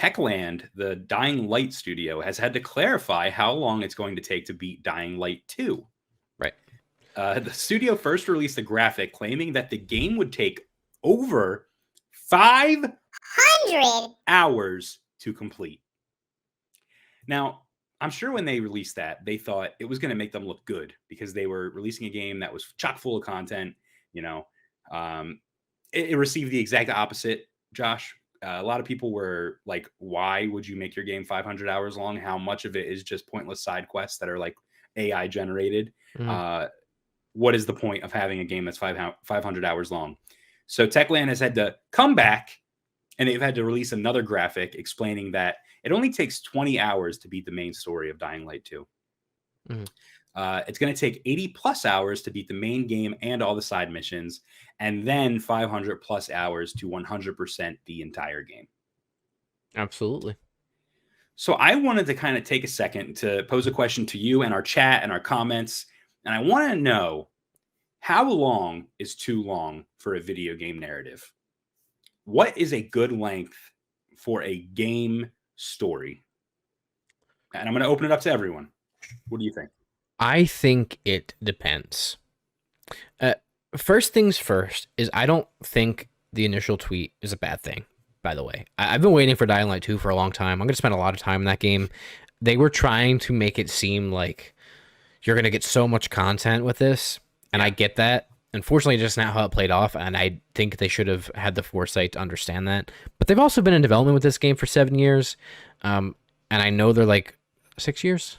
Techland, the Dying Light studio, has had to clarify how long it's going to take to beat Dying Light 2. Right. The studio first released a graphic claiming that the game would take over 500 hours to complete. Now, I'm sure when they released that, they thought it was going to make them look good because they were releasing a game that was chock full of content. It received the exact opposite, Josh. A lot of people were like, why would you make your game 500 hours long? How much of it is just pointless side quests that are like AI generated? What is the point of having a game that's 500 hours long? So Techland has had to come back, and they've had to release another graphic explaining that it only takes 20 hours to beat the main story of Dying Light 2. It's going to take 80 plus hours to beat the main game and all the side missions, and then 500 plus hours to 100% the entire game. Absolutely. So I wanted to kind of take a second to pose a question to you and our chat and our comments. And I want to know, how long is too long for a video game narrative? What is a good length for a game story? And I'm going to open it up to everyone. What do you think? I think it depends. First things first is I don't think the initial tweet is a bad thing, by the way. I've been waiting for Dying Light 2 for a long time. I'm going to spend a lot of time in that game. They were trying to make it seem like you're going to get so much content with this, and I get that. Unfortunately, just not how it played off, and I think they should have had the foresight to understand that. But they've also been in development with this game for 7 years, and I know they're like 6 years?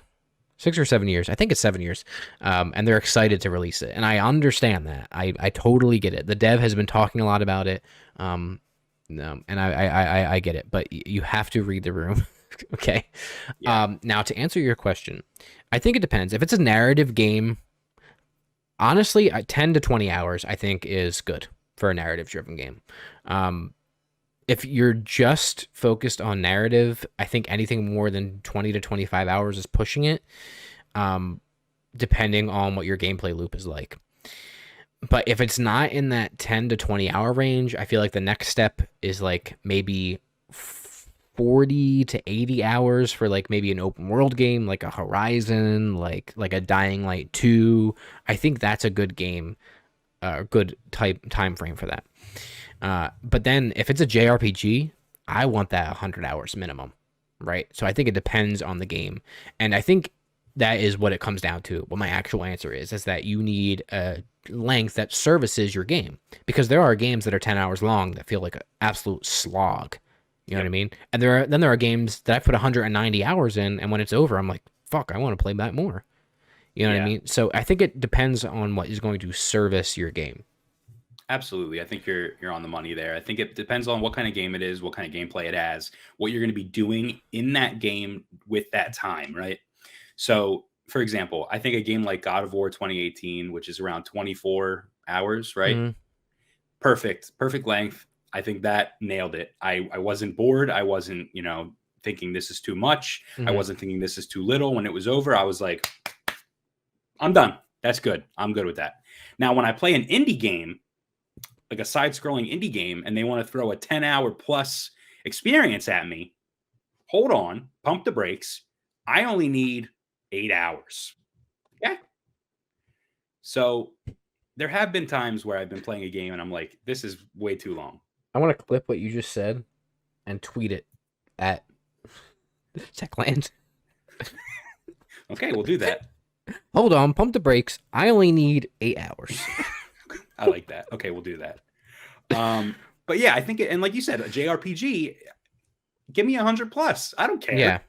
6 or 7 years. I think it's 7 years. And they're excited to release it. And I understand that. I totally get it. The dev has been talking a lot about it. And I get it. But you have to read the room. Okay. Yeah. Now, to answer your question, I think it depends. If it's a narrative game, honestly, 10 to 20 hours, I think, is good for a narrative-driven game. If you're just focused on narrative, I think anything more than 20 to 25 hours is pushing it, depending on what your gameplay loop is like. But if it's not in that 10 to 20 hour range, I feel like the next step is like maybe 40 to 80 hours for like maybe an open world game, like a Horizon, like a Dying Light 2. I think that's a good game, good time frame for that. But then if it's a JRPG, I want that 100 hours minimum, right? So I think it depends on the game. And I think that is what it comes down to. What my actual answer is that you need a length that services your game, because there are games that are 10 hours long that feel like an absolute slog. You know what I mean? And there are games that I put 190 hours in, and when it's over, I'm like, fuck, I want to play that more. You know what I mean? So I think it depends on what is going to service your game. Absolutely. I think you're on the money there. I think it depends on what kind of game it is, what kind of gameplay it has, what you're going to be doing in that game with that time, right? So, for example, I think a game like God of War 2018, which is around 24 hours, right? Mm-hmm. Perfect length. I think that nailed it. I wasn't bored. I wasn't, thinking this is too much. Mm-hmm. I wasn't thinking this is too little. When it was over, I was like, I'm done. That's good. I'm good with that. Now, when I play an indie game, like a side-scrolling indie game, and they want to throw a 10-hour plus experience at me, hold on, pump the brakes. I only need 8 hours. Yeah. So there have been times where I've been playing a game and I'm like, this is way too long. I want to clip what you just said and tweet it at Techland. Okay, we'll do that. Hold on, pump the brakes. I only need 8 hours. I like that. Okay, we'll do that. But yeah, I think and like you said, a JRPG, give me 100 plus. I don't care. Yeah.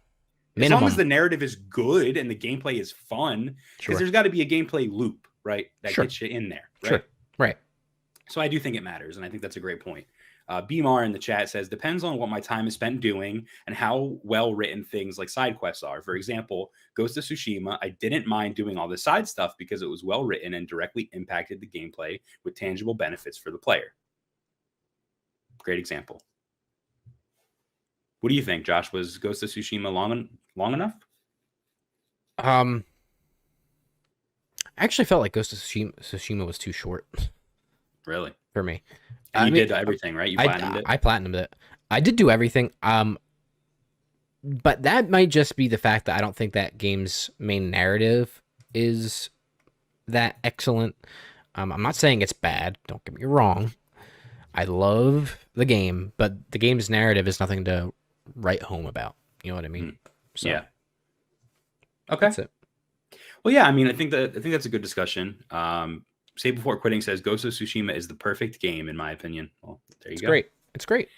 As long as the narrative is good and the gameplay is fun, because there's got to be a gameplay loop, right? That gets you in there, right? Sure. Right. So I do think it matters, and I think that's a great point. Bmar in the chat says, depends on what my time is spent doing and how well written things like side quests are. For example, Ghost of Tsushima, I didn't mind doing all the side stuff because it was well written and directly impacted the gameplay with tangible benefits for the player. Great example. What do you think, Josh? Was Ghost of Tsushima long enough? I actually felt like Ghost of Tsushima was too short. Really? For me. And you did everything, right? You platinumed it? I platinumed it. I did do everything. but that might just be the fact that I don't think that game's main narrative is that excellent. I'm not saying it's bad. Don't get me wrong. I love the game, but the game's narrative is nothing to write home about. You know what I mean? So Yeah. Okay. that's it. Well, yeah. I mean, I think that's a good discussion. Say Before Quitting says Ghost of Tsushima is the perfect game in my opinion. Well, there you It's go. great. It's great.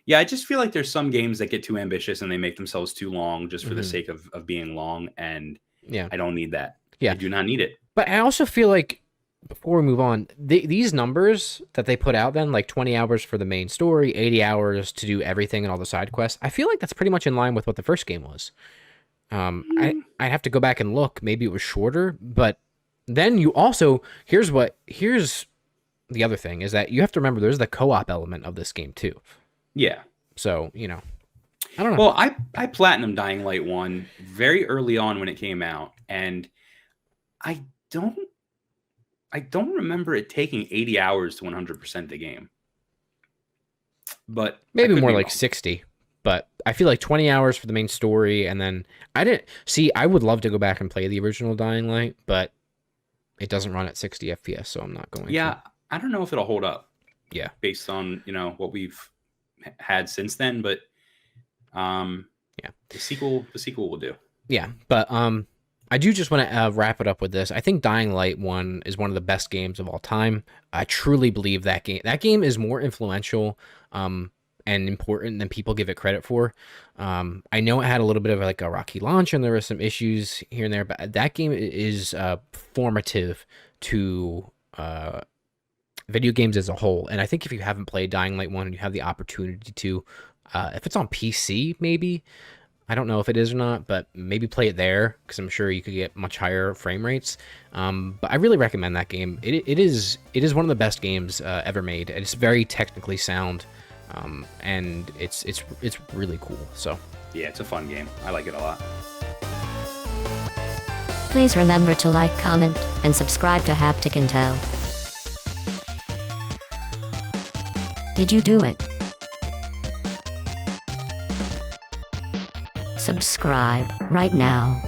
Yeah, I just feel like there's some games that get too ambitious and they make themselves too long just for the Mhm. sake of being long, and Yeah. I don't need that. Yeah. I do not need it. But I also feel like before we move on, these numbers that they put out then, like 20 hours for the main story, 80 hours to do everything and all the side quests, I feel like that's pretty much in line with what the first game was. I have to go back and look. Maybe it was shorter, but then you also here's the other thing is that you have to remember there's the co-op element of this game too. Yeah. So, I don't know. Well, I platinum Dying Light 1 very early on when it came out, and I don't remember it taking 80 hours to 100% the game. But I Maybe could more be like wrong. 60, but I feel like 20 hours for the main story, and then I would love to go back and play the original Dying Light, but it doesn't run at 60 FPS, so I'm not going to. Yeah, I don't know if it'll hold up. Yeah. Based on, what we've had since then, but Yeah. the sequel will do. Yeah, but I do just want to wrap it up with this. I think Dying Light 1 is one of the best games of all time. I truly believe that game is more influential and important than people give it credit for. I know it had a little bit of like a rocky launch and there were some issues here and there, but that game is formative to video games as a whole. And I think if you haven't played Dying Light 1 and you have the opportunity to, if it's on PC, maybe, I don't know if it is or not, but maybe play it there because I'm sure you could get much higher frame rates. But I really recommend that game. It is one of the best games ever made, and it's very technically sound, and it's really cool. So Yeah, it's a fun game. I like it a lot. Please remember to like, comment, and subscribe to Haptic Intel. Did you do it? Subscribe right now.